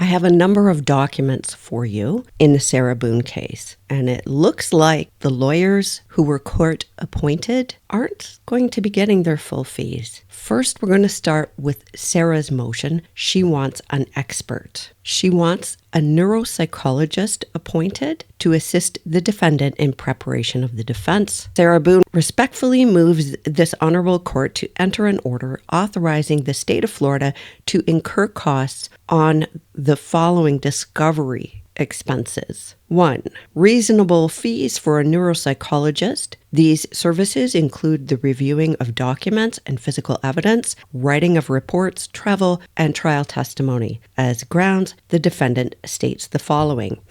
have a number of documents for you in the Sarah Boone case, and it looks like the lawyers who were court appointed aren't going to be getting their full fees. First, we're going to start with Sarah's motion. She wants an expert. She wants a neuropsychologist appointed to assist the defendant in preparation of the defense. Sarah Boone respectfully moves this honorable court to enter an order authorizing the state of Florida to incur costs on the following discovery expenses. 1. Reasonable fees for a neuropsychologist. These services include the reviewing of documents and physical evidence, writing of reports, travel, and trial testimony. As grounds, the defendant states the following.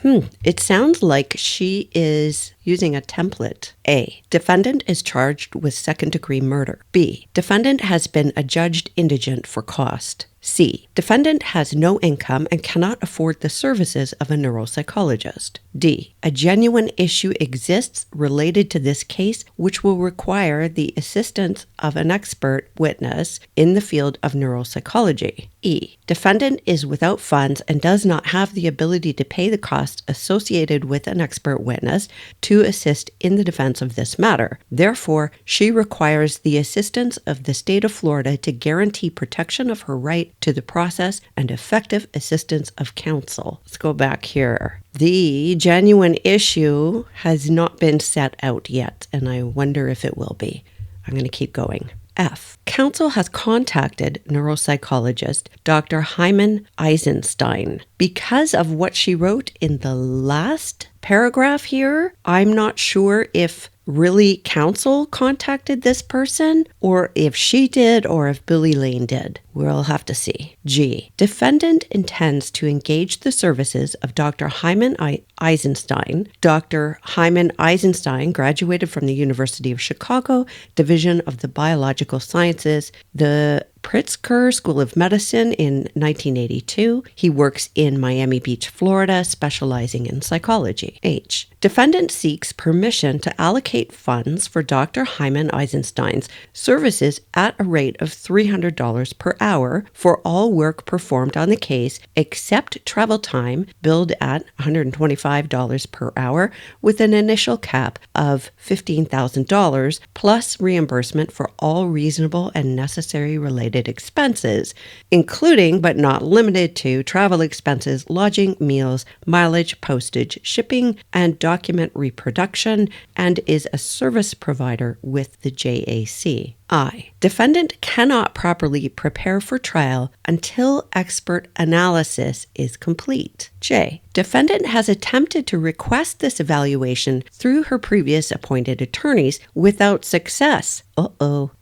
It sounds like she is using a template. A. Defendant is charged with second-degree murder. B. Defendant has been adjudged indigent for cost. C. Defendant has no income and cannot afford the services of a neuropsychologist. D. A genuine issue exists related to this case which will require the assistance of an expert witness in the field of neuropsychology. E. Defendant is without funds and does not have the ability to pay the costs associated with an expert witness to assist in the defense of this matter. Therefore, she requires the assistance of the state of Florida to guarantee protection of her right to the process and effective assistance of counsel. Let's go back here. The genuine issue has not been set out yet, and I wonder if it will be. I'm going to keep going. F. Counsel has contacted neuropsychologist Dr. Hyman Eisenstein. Because of what she wrote in the last paragraph here, I'm not sure if really counsel contacted this person or if she did or if Billy Lane did. We'll have to see. G. Defendant intends to engage the services of Dr. Hyman Eisenstein. Dr. Hyman Eisenstein graduated from the University of Chicago, Division of the Biological Sciences, the Pritzker School of Medicine in 1982. He works in Miami Beach, Florida, specializing in psychology. H. Defendant seeks permission to allocate funds for Dr. Hyman Eisenstein's services at a rate of $300 per hour for all work performed on the case except travel time billed at $125 per hour with an initial cap of $15,000 plus reimbursement for all reasonable and necessary related expenses, including but not limited to travel expenses, lodging, meals, mileage, postage, shipping, and document reproduction, and is a service provider with the JAC. I. Defendant cannot properly prepare for trial until expert analysis is complete. J. Defendant has attempted to request this evaluation through her previous appointed attorneys without success.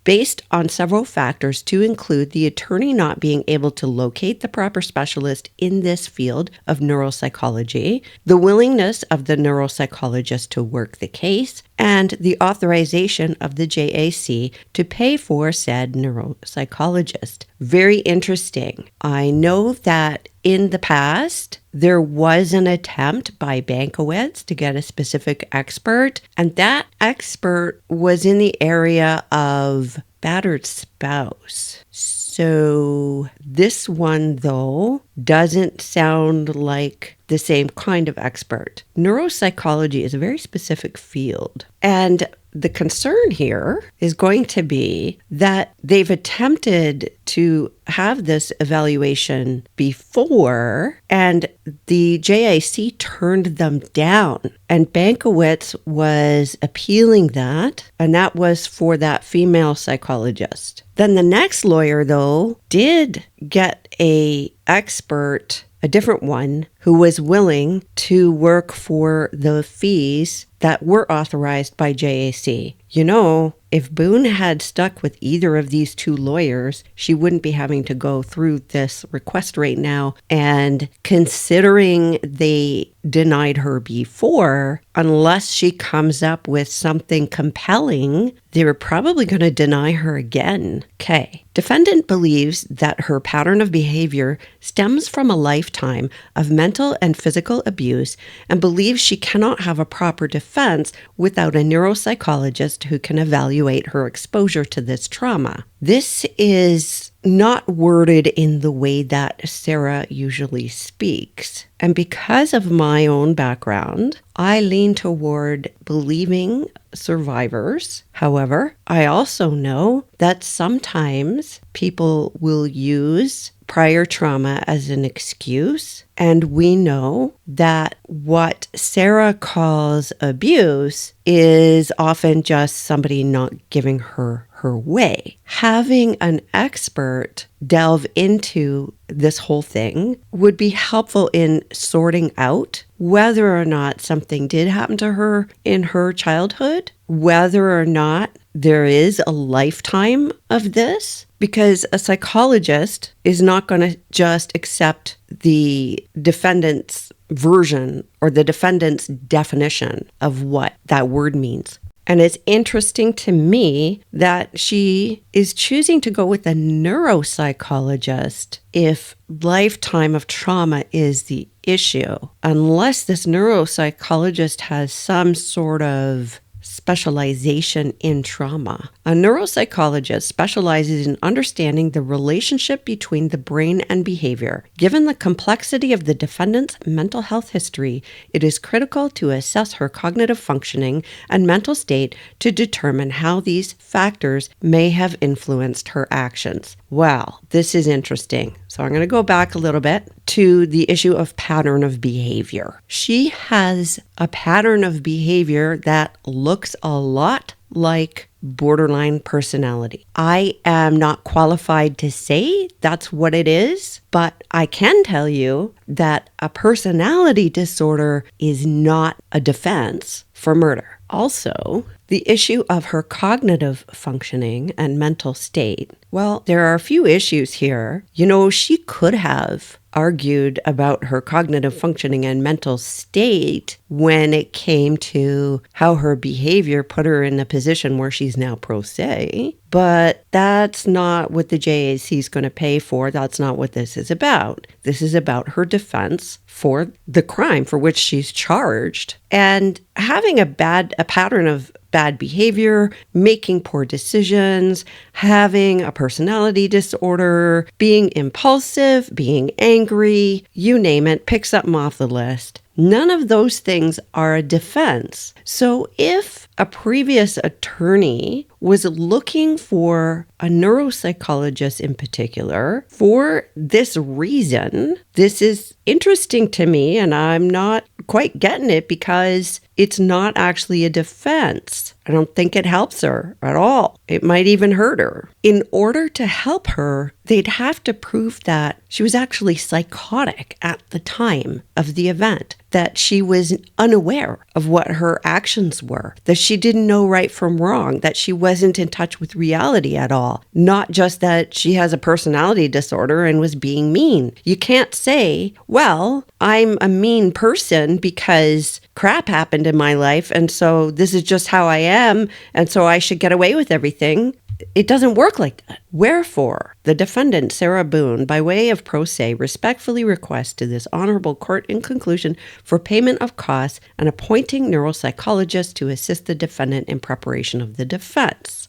Based on several factors to include the attorney not being able to locate the proper specialist in this field of neuropsychology, the willingness of the neuropsychologist to work the case, and the authorization of the JAC to pay for said neuropsychologist. Very interesting. I know that in the past, there was an attempt by Bankowitz to get a specific expert, and that expert was in the area of battered spouse. So this one, though, doesn't sound like the same kind of expert. Neuropsychology is a very specific field, and the concern here is going to be that they've attempted to have this evaluation before, and the JAC turned them down. And Bankowitz was appealing that, and that was for that female psychologist. Then the next lawyer, though, did get a expert, a different one, who was willing to work for the fees that were authorized by JAC. You know, if Boone had stuck with either of these two lawyers, she wouldn't be having to go through this request right now. And considering they denied her before, unless she comes up with something compelling, they were probably going to deny her again. Okay. Defendant believes that her pattern of behavior stems from a lifetime of mental and physical abuse and believes she cannot have a proper defense without a neuropsychologist who can evaluate her exposure to this trauma. This is not worded in the way that Sarah usually speaks. And because of my own background, I lean toward believing survivors. However, I also know that sometimes people will use prior trauma as an excuse. And we know that what Sarah calls abuse is often just somebody not giving her way. Having an expert delve into this whole thing would be helpful in sorting out whether or not something did happen to her in her childhood, whether or not there is a lifetime of this, because a psychologist is not going to just accept the defendant's version or the defendant's definition of what that word means. And it's interesting to me that she is choosing to go with a neuropsychologist if lifetime of trauma is the issue, unless this neuropsychologist has some sort of specialization in trauma. A neuropsychologist specializes in understanding the relationship between the brain and behavior. Given the complexity of the defendant's mental health history, it is critical to assess her cognitive functioning and mental state to determine how these factors may have influenced her actions. Well, this is interesting. So I'm going to go back a little bit to the issue of pattern of behavior. She has a pattern of behavior that looks a lot like borderline personality. I am not qualified to say that's what it is, but I can tell you that a personality disorder is not a defense for murder. Also, the issue of her cognitive functioning and mental state. Well, there are a few issues here. She could have argued about her cognitive functioning and mental state when it came to how her behavior put her in a position where she's now pro se. But that's not what the JAC is going to pay for. That's not what this is about. This is about her defense for the crime for which she's charged. And having a pattern of bad behavior, making poor decisions, having a personality disorder, being impulsive, being angry, you name it, pick something off the list. None of those things are a defense. So if a previous attorney was looking for a neuropsychologist in particular for this reason, this is interesting to me, and I'm not quite getting it because it's not actually a defense. I don't think it helps her at all. It might even hurt her. In order to help her, they'd have to prove that she was actually psychotic at the time of the event, that she was unaware of what her actions were, that she didn't know right from wrong, that she wasn't in touch with reality at all, not just that she has a personality disorder and was being mean. You can't say, well, I'm a mean person because crap happened in my life, and so this is just how I am, and so I should get away with everything. It doesn't work like that. Wherefore, the defendant, Sarah Boone, by way of pro se, respectfully requests to this honorable court in conclusion for payment of costs and appointing neuropsychologists to assist the defendant in preparation of the defense.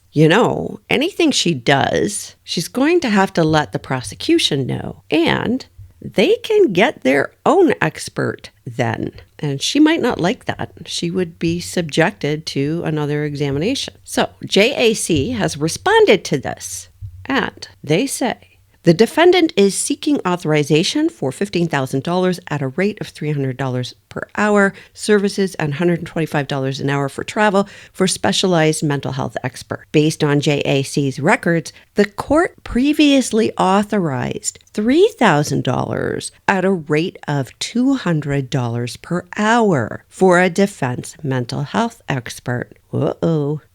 Anything she does, she's going to have to let the prosecution know, and they can get their own expert then. And she might not like that. She would be subjected to another examination. So JAC has responded to this, and they say, the defendant is seeking authorization for $15,000 at a rate of $300 per hour, services, and $125 an hour for travel for specialized mental health expert. Based on JAC's records, the court previously authorized $3,000 at a rate of $200 per hour for a defense mental health expert.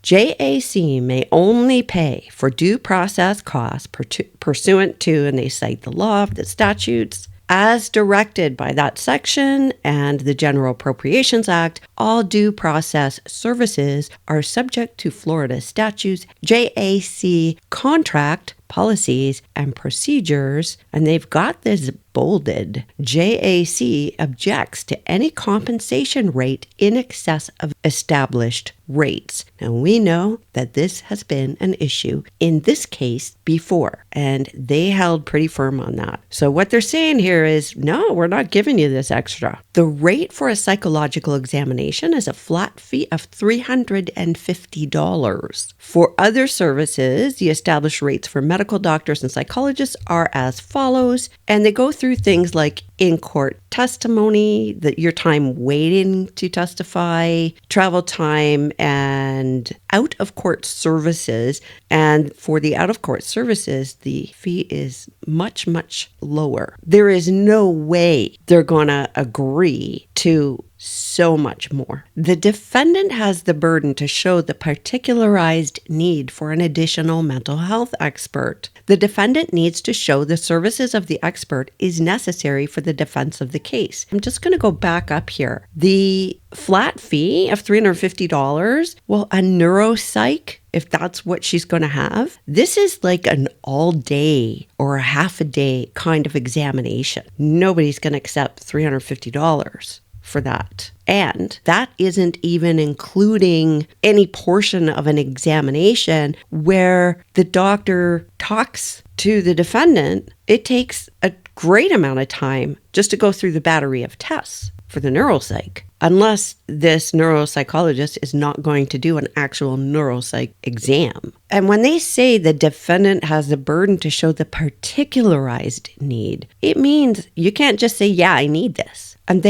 JAC may only pay for due process costs pursuant to, and they cite the law, the statutes, as directed by that section and the General Appropriations Act. All due process services are subject to Florida statutes, JAC contract policies and procedures, and they've got this bolded. JAC objects to any compensation rate in excess of established rates. Now, we know that this has been an issue in this case before, and they held pretty firm on that. So what they're saying here is, no, we're not giving you this extra. The rate for a psychological examination is a flat fee of $350. For other services, the established rates for medical doctors and psychologists are as follows, and they go through things like in-court testimony, your time waiting to testify, travel time, and out-of-court services. And for the out-of-court services, the fee is much, much lower. There is no way they're going to agree to so much more. The defendant has the burden to show the particularized need for an additional mental health expert. The defendant needs to show the services of the expert is necessary for the defense of the case. I'm just going to go back up here. The flat fee of $350, well, a neuropsych, if that's what she's going to have, this is like an all day or a half a day kind of examination. Nobody's going to accept $350 for that. And that isn't even including any portion of an examination where the doctor talks to the defendant. It takes a great amount of time just to go through the battery of tests for the neuropsych, unless this neuropsychologist is not going to do an actual neuropsych exam. And when they say the defendant has the burden to show the particularized need, it means you can't just say, yeah, I need this. And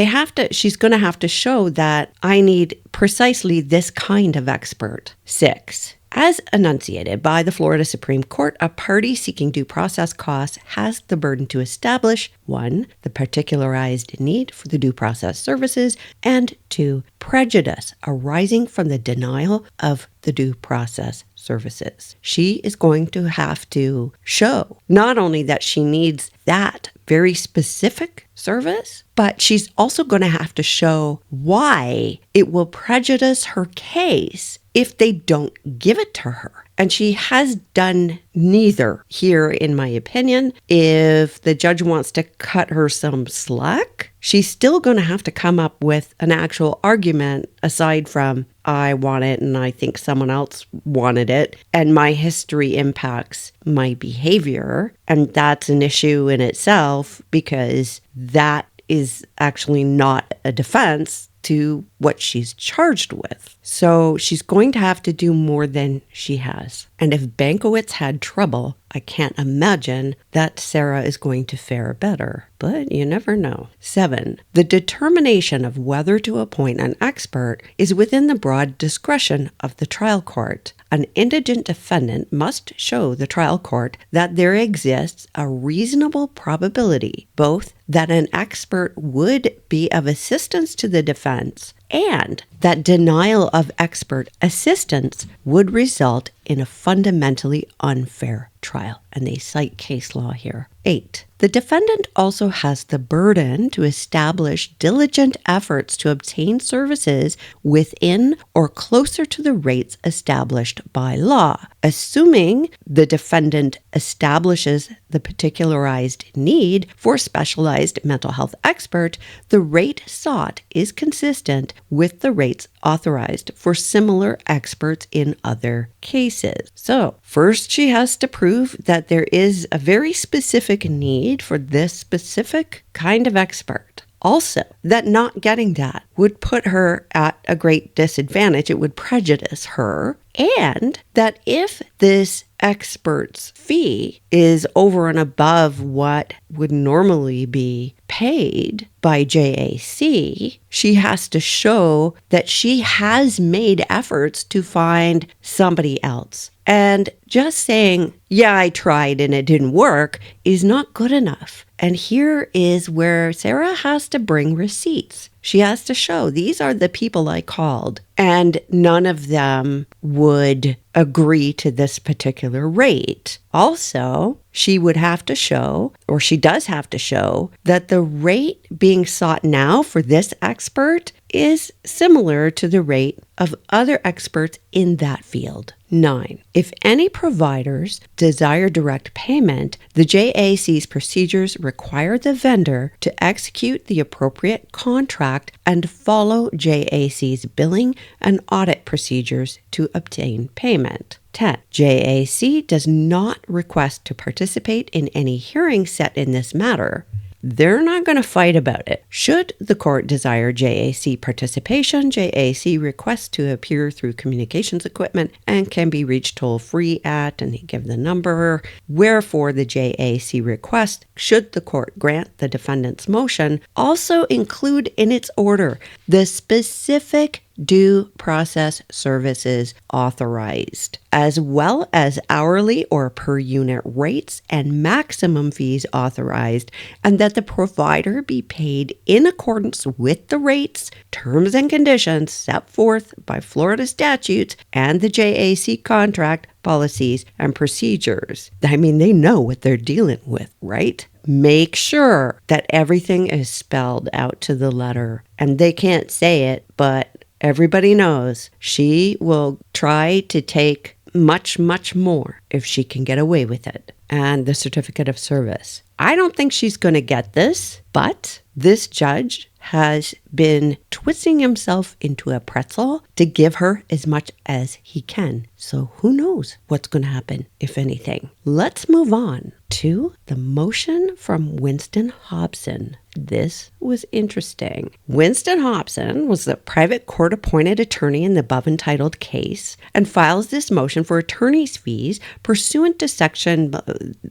she's going to have to show that I need precisely this kind of expert. 6. As enunciated by the Florida Supreme Court, a party seeking due process costs has the burden to establish 1. the particularized need for the due process services, and 2. prejudice arising from the denial of the due process services. She is going to have to show not only that she needs that very specific service, but she's also going to have to show why it will prejudice her case if they don't give it to her. And she has done neither here, in my opinion. If the judge wants to cut her some slack, she's still going to have to come up with an actual argument aside from, I want it and I think someone else wanted it, and my history impacts my behavior. And that's an issue in itself, because that is actually not a defense to what she's charged with. So she's going to have to do more than she has. And if Bankowitz had trouble, I can't imagine that Sarah is going to fare better. But you never know. 7. The determination of whether to appoint an expert is within the broad discretion of the trial court. An indigent defendant must show the trial court that there exists a reasonable probability both that an expert would be of assistance to the defense and that denial of expert assistance would result in a fundamentally unfair trial. And they cite case law here. 8. The defendant also has the burden to establish diligent efforts to obtain services within or closer to the rates established by law. Assuming the defendant establishes the particularized need for a specialized mental health expert, the rate sought is consistent with the rates authorized for similar experts in other cases. So, first she has to prove that there is a very specific need for this specific kind of expert. Also, that not getting that would put her at a great disadvantage. It would prejudice her. And that if this expert's fee is over and above what would normally be paid by JAC, she has to show that she has made efforts to find somebody else. And just saying, yeah, I tried and it didn't work is not good enough. And here is where Sarah has to bring receipts. She has to show these are the people I called, and none of them would agree to this particular rate. Also, she would have to show, or she does have to show, that the rate being sought now for this expert is similar to the rate of other experts in that field. 9. If any providers desire direct payment, the JAC's procedures require the vendor to execute the appropriate contract and follow JAC's billing and audit procedures to obtain payment. 10. JAC does not request to participate in any hearing set in this matter. They're not going to fight about it. Should the court desire JAC participation, JAC requests to appear through communications equipment and can be reached toll-free at, and they give the number. Wherefore, the JAC request, should the court grant the defendant's motion, also include in its order the specific due process services authorized, as well as hourly or per unit rates and maximum fees authorized, and that the provider be paid in accordance with the rates, terms, and conditions set forth by Florida statutes and the JAC contract, policies, and procedures. I mean, they know what they're dealing with, right? Make sure that everything is spelled out to the letter, and they can't say it, but everybody knows she will try to take much, much more if she can get away with it. And the certificate of service. I don't think she's going to get this, but this judge has been twisting himself into a pretzel to give her as much as he can. So who knows what's going to happen, if anything. Let's move on to the motion from Winston Hobson. This was interesting. Winston Hobson was the private court-appointed attorney in the above-entitled case and files this motion for attorney's fees pursuant to section,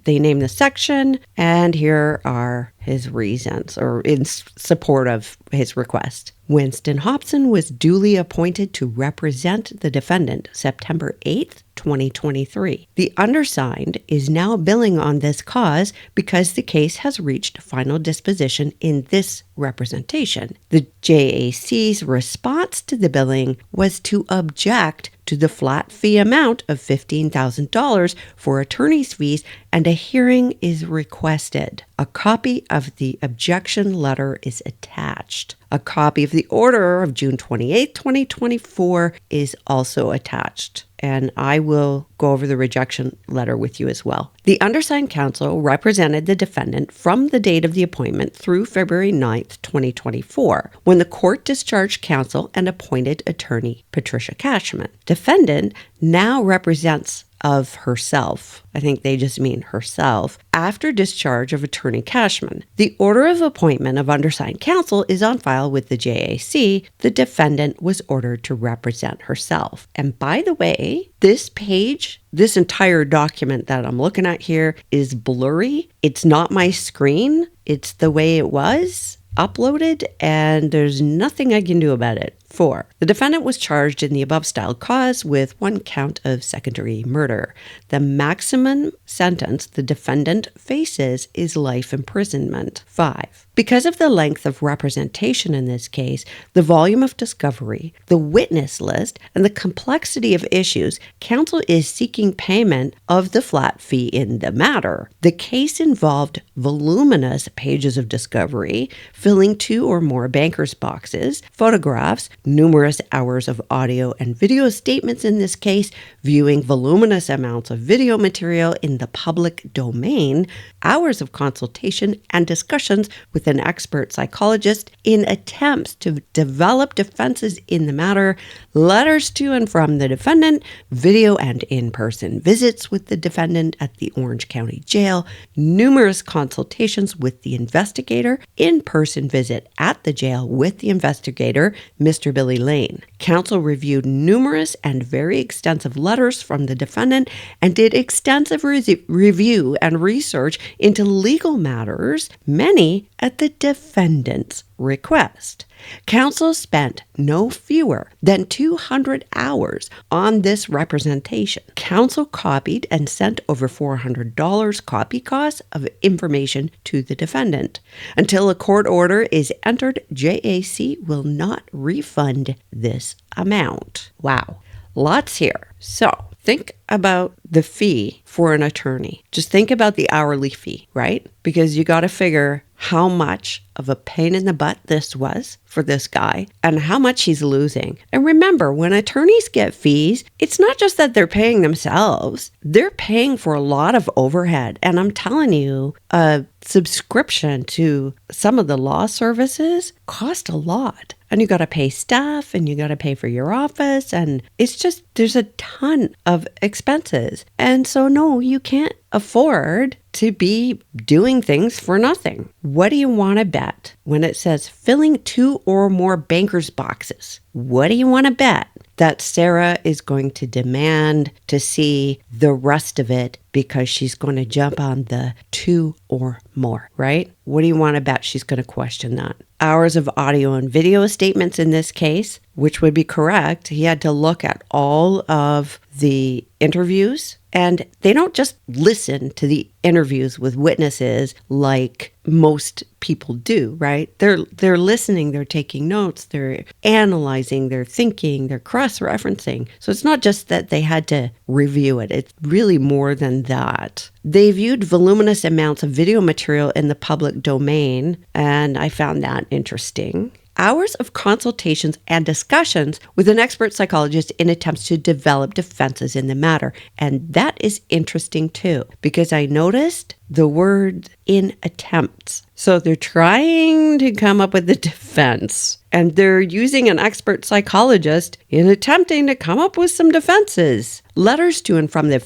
they name the section, and here are his reasons, or in support of his request. Winston Hobson was duly appointed to represent the defendant September 8th, 2023. The undersigned is now billing on this cause because the case has reached final disposition in this representation. The JAC's response to the billing was to object to the flat fee amount of $15,000 for attorney's fees, and a hearing is requested. A copy of the objection letter is attached. A copy of the order of June 28, 2024 is also attached. And I will go over the rejection letter with you as well. The undersigned counsel represented the defendant from the date of the appointment through February 9th, 2024, when the court discharged counsel and appointed attorney Patricia Cashman. Defendant now represents of herself, I think they just mean herself, after discharge of attorney Cashman. The order of appointment of undersigned counsel is on file with the JAC. The defendant was ordered to represent herself. And by the way, this page, this entire document that I'm looking at here is blurry. It's not my screen. It's the way it was uploaded, and there's nothing I can do about it. 4. The defendant was charged in the above-styled cause with 1 count of second-degree murder. The maximum sentence the defendant faces is life imprisonment. 5. Because of the length of representation in this case, the volume of discovery, the witness list, and the complexity of issues, counsel is seeking payment of the flat fee in the matter. The case involved voluminous pages of discovery, filling 2 or more banker's boxes, photographs, numerous hours of audio and video statements in this case, viewing voluminous amounts of video material in the public domain, hours of consultation and discussions with an expert psychologist in attempts to develop defenses in the matter, letters to and from the defendant, video and in-person visits with the defendant at the Orange County Jail, numerous consultations with the investigator, in-person visit at the jail with the investigator, Mr. Billy Lane. Counsel reviewed numerous and very extensive letters from the defendant and did extensive review and research into legal matters, many at the defendant's request. Counsel spent no fewer than 200 hours on this representation. Counsel copied and sent over $400 copy costs of information to the defendant. Until a court order is entered, JAC will not refund this amount. Wow, lots here. So think about the fee for an attorney. Just think about the hourly fee, right? Because you got to figure how much of a pain in the butt this was for this guy and how much he's losing. And remember, when attorneys get fees, it's not just that they're paying themselves, they're paying for a lot of overhead. And I'm telling you, a subscription to some of the law services cost a lot. And you got to pay staff and you got to pay for your office. And it's just, there's a ton of expenses. And so, no, you can't afford to be doing things for nothing. What do you want to bet when it says filling 2 or more banker's boxes? What do you want to bet? That Sarah is going to demand to see the rest of it because she's going to jump on the 2 or more, right? What do you want to bet she's going to question that? Hours of audio and video statements in this case, which would be correct. He had to look at all of the interviews, and they don't just listen to the interviews with witnesses like most people do, right? They're listening, they're taking notes, they're analyzing, they're thinking, they're cross-referencing. So it's not just that they had to review it. It's really more than that. They viewed voluminous amounts of video material in the public domain, and I found that interesting. Hours of consultations and discussions with an expert psychologist in attempts to develop defenses in the matter. And that is interesting too, because I noticed the word in attempts. So they're trying to come up with a defense, and they're using an expert psychologist in attempting to come up with some defenses. Letters to and from the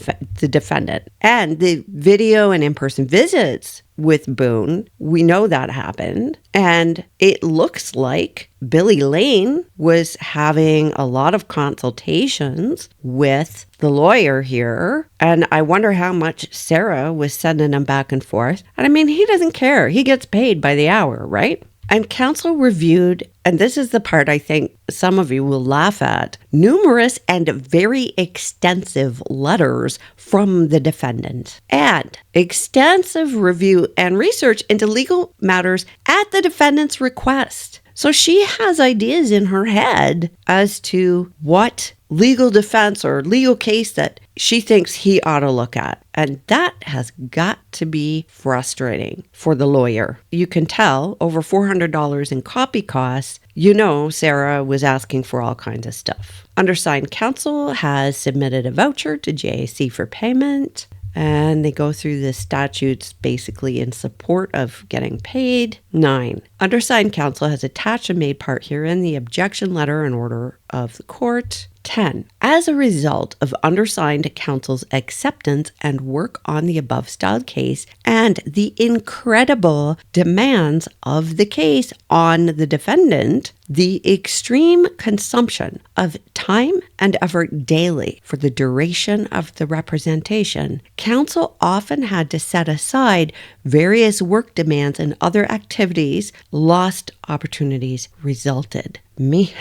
defendant, and the video and in-person visits with Boone, we know that happened. And it looks like Billy Lane was having a lot of consultations with the lawyer here. And I wonder how much Sarah was sending him back and forth. And I mean, he doesn't care. He gets paid by the hour, right? And counsel reviewed, and this is the part I think some of you will laugh at, numerous and very extensive letters from the defendant, and extensive review and research into legal matters at the defendant's request. So she has ideas in her head as to what legal defense or legal case that she thinks he ought to look at. And that has got to be frustrating for the lawyer. You can tell over $400 in copy costs. You know, Sarah was asking for all kinds of stuff. Undersigned counsel has submitted a voucher to JAC for payment. And they go through the statutes basically in support of getting paid. 9. Undersigned counsel has attached and made part herein the objection letter and order of the court. 10. As a result of undersigned counsel's acceptance and work on the above styled case and the incredible demands of the case on the defendant, the extreme consumption of time and effort daily for the duration of the representation, counsel often had to set aside various work demands and other activities. Lost opportunities resulted. The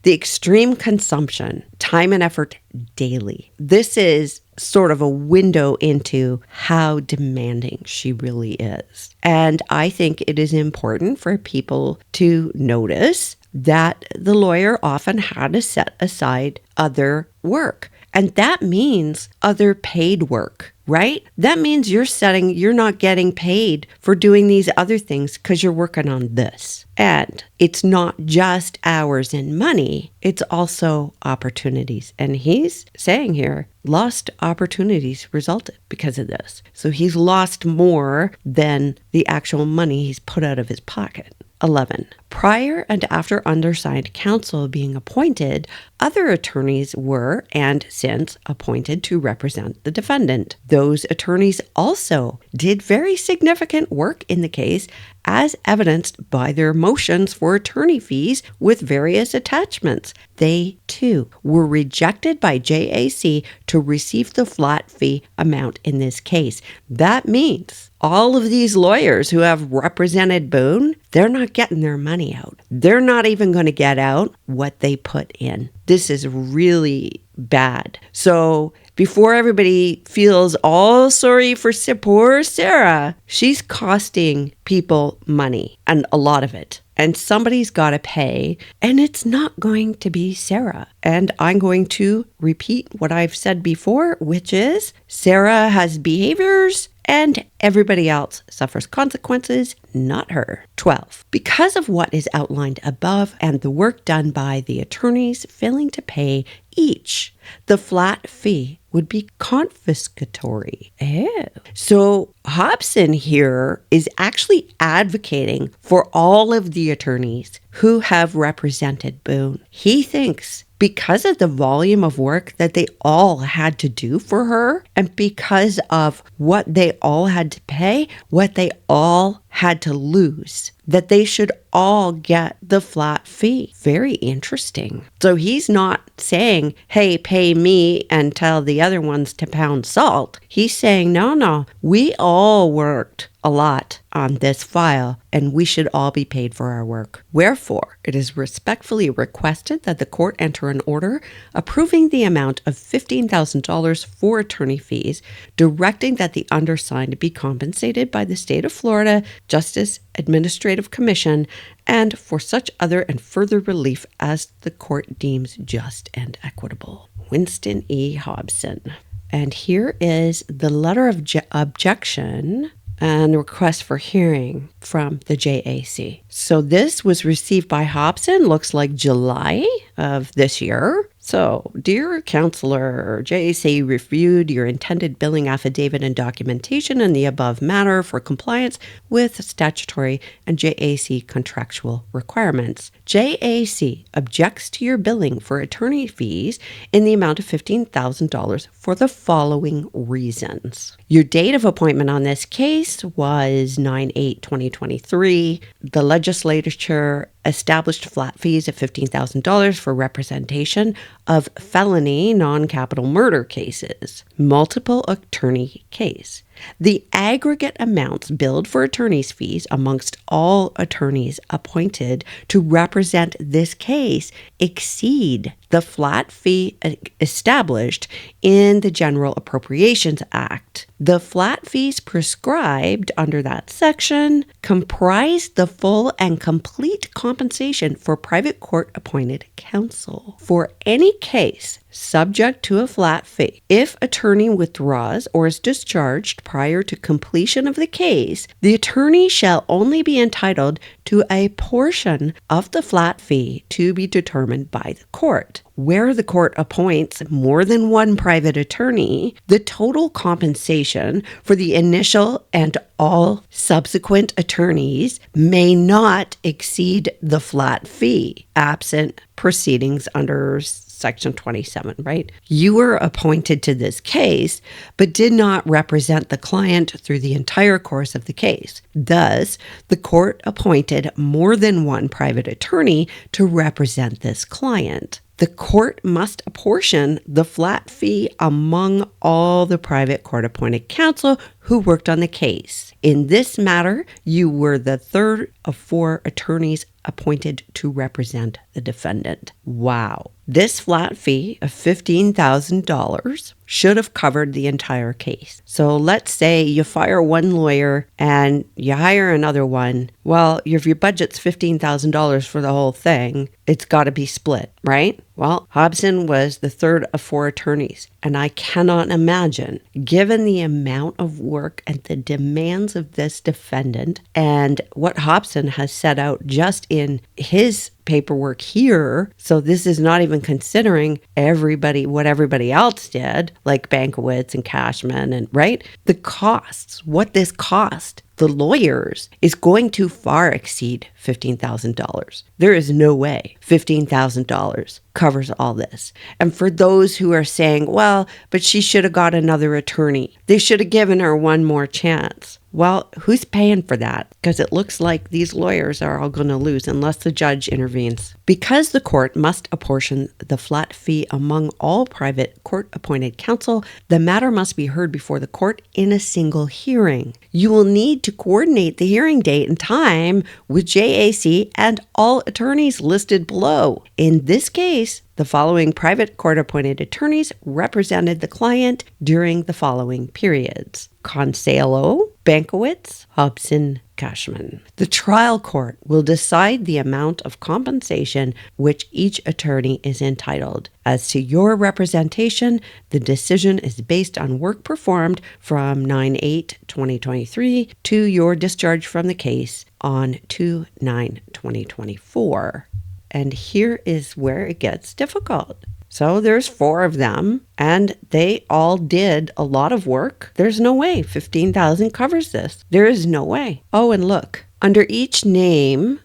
extreme consumption, time and effort daily. This is sort of a window into how demanding she really is. And I think it is important for people to notice that the lawyer often had to set aside other work. And that means other paid work, right? That means you're not getting paid for doing these other things because you're working on this. And it's not just hours and money, it's also opportunities. And he's saying here, lost opportunities resulted because of this. So he's lost more than the actual money he's put out of his pocket. 11. Prior and after undersigned counsel being appointed, other attorneys were and since appointed to represent the defendant. Those attorneys also did very significant work in the case, as evidenced by their motions for attorney fees with various attachments. They, too, were rejected by JAC to receive the flat fee amount in this case. That means all of these lawyers who have represented Boone, they're not getting their money out. They're not even going to get out what they put in. This is really bad. So before everybody feels all sorry for poor Sarah, she's costing people money, and a lot of it. And somebody's got to pay, and it's not going to be Sarah. And I'm going to repeat what I've said before, which is Sarah has behaviors and everybody else suffers consequences, not her. 12. Because of what is outlined above and the work done by the attorneys failing to pay each, the flat fee would be confiscatory. Oh. So Hobson here is actually advocating for all of the attorneys who have represented Boone. He thinks because of the volume of work that they all had to do for her, and because of what they all had to pay, what they all had to lose, that they should all get the flat fee. Very interesting. So he's not saying, hey, pay me and tell the other ones to pound salt. He's saying, no, we all worked a lot on this file, and we should all be paid for our work. Wherefore, it is respectfully requested that the court enter an order approving the amount of $15,000 for attorney fees, directing that the undersigned be compensated by the state of Florida Justice Administrative Commission, and for such other and further relief as the court deems just and equitable. Winston E. Hobson. And here is the letter of objection and request for hearing from the JAC. So this was received by Hobson, looks like July of this year. So, dear counselor, JAC reviewed your intended billing affidavit and documentation in the above matter for compliance with statutory and JAC contractual requirements. JAC objects to your billing for attorney fees in the amount of $15,000 for the following reasons. Your date of appointment on this case was 9/8/2023. The legislature established flat fees of $15,000 for representation of felony non-capital murder cases, multiple attorney case. The aggregate amounts billed for attorney's fees amongst all attorneys appointed to represent this case exceed the flat fee established in the General Appropriations Act. The flat fees prescribed under that section comprise the full and complete compensation for private court-appointed counsel for any case subject to a flat fee. If attorney withdraws or is discharged prior to completion of the case, the attorney shall only be entitled to a portion of the flat fee to be determined by the court. Where the court appoints more than one private attorney, the total compensation for the initial and all subsequent attorneys may not exceed the flat fee, absent proceedings under Section 27, right? You were appointed to this case, but did not represent the client through the entire course of the case. Thus, the court appointed more than one private attorney to represent this client. The court must apportion the flat fee among all the private court-appointed counsel who worked on the case. In this matter, you were the third of four attorneys appointed to represent the defendant. Wow. This flat fee of $15,000 should have covered the entire case. So let's say you fire one lawyer and you hire another one. Well, if your budget's $15,000 for the whole thing, it's got to be split, right? Well, Hobson was the third of four attorneys, and I cannot imagine, given the amount of work and the demands of this defendant and what Hobson has set out just in his paperwork here. So this is not even considering what everybody else did, like Bankowitz and Cashman, and right? The costs, what this cost the lawyers is going to far exceed $15,000. There is no way $15,000 covers all this. And for those who are saying, well, but she should have got another attorney, they should have given her one more chance. Well, who's paying for that? Because it looks like these lawyers are all going to lose unless the judge intervenes. Because the court must apportion the flat fee among all private court-appointed counsel, the matter must be heard before the court in a single hearing. You will need to coordinate the hearing date and time with JAC and all attorneys listed below. In this case, the following private court-appointed attorneys represented the client during the following periods: Conselo, Bankowitz, Hobson, Cashman. The trial court will decide the amount of compensation which each attorney is entitled. As to your representation, the decision is based on work performed from 9/8/2023 to your discharge from the case on 2/9/2024. And here is where it gets difficult. So there's 4 of them, and they all did a lot of work. There's no way $15,000 covers this. There is no way. Oh, and look, under each name,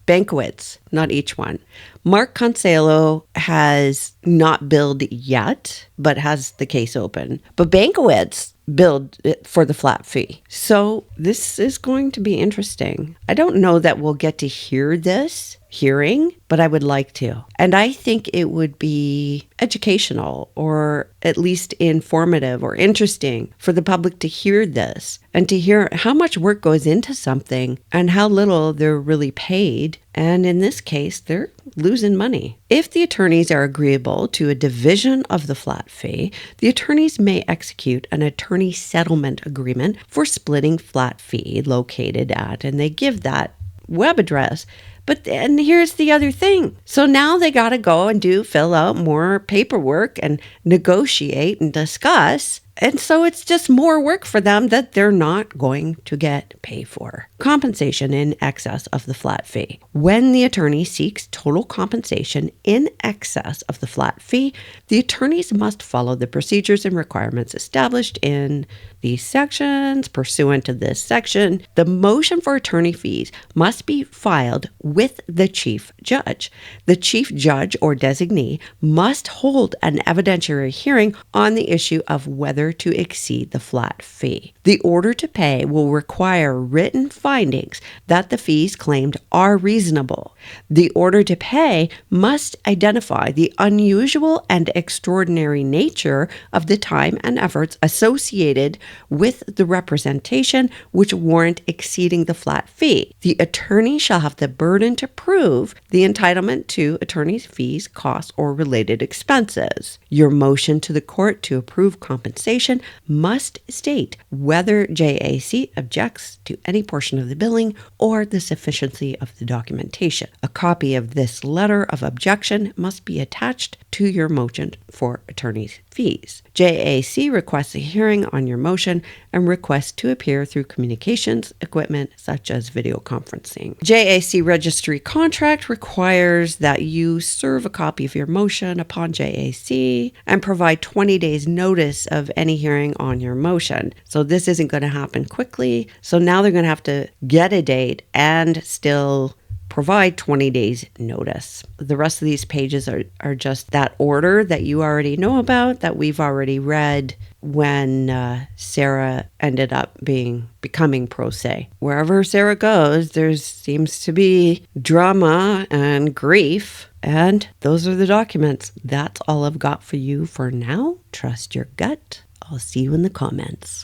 Bankiewicz, not each one. Mark Consuelo has not billed yet, but has the case open. But Bankiewicz billed it for the flat fee. So this is going to be interesting. I don't know that we'll get to hear this hearing, but I would like to. And I think it would be educational, or at least informative or interesting for the public to hear this and to hear how much work goes into something and how little they're really paid. And in this case, they're losing money. If the attorneys are agreeable to a division of the flat fee, the attorneys may execute an attorney settlement agreement for splitting flat fee located at, and they give that web address. But then here's the other thing. So now they got to go and fill out more paperwork and negotiate and discuss. And so it's just more work for them that they're not going to get paid for. Compensation in excess of the flat fee. When the attorney seeks total compensation in excess of the flat fee, the attorneys must follow the procedures and requirements established in these sections. Pursuant to this section, the motion for attorney fees must be filed with the chief judge. The chief judge or designee must hold an evidentiary hearing on the issue of whether to exceed the flat fee. The order to pay will require written findings that the fees claimed are reasonable. The order to pay must identify the unusual and extraordinary nature of the time and efforts associated with the representation which warrant exceeding the flat fee. The attorney shall have the burden to prove the entitlement to attorney's fees, costs, or related expenses. Your motion to the court to approve compensation must state whether JAC objects to any portion of the billing or the sufficiency of the documentation. A copy of this letter of objection must be attached to your motion for attorney's fees. JAC requests a hearing on your motion and requests to appear through communications equipment such as video conferencing. JAC registry contract requires that you serve a copy of your motion upon JAC and provide 20 days notice of any hearing on your motion. So this isn't going to happen quickly. So now they're going to have to get a date and still provide 20 days notice. The rest of these pages are just that order that you already know about, that we've already read when Sarah ended up becoming pro se. Wherever Sarah goes, there seems to be drama and grief, and those are the documents. That's all I've got for you for now. Trust your gut. I'll see you in the comments.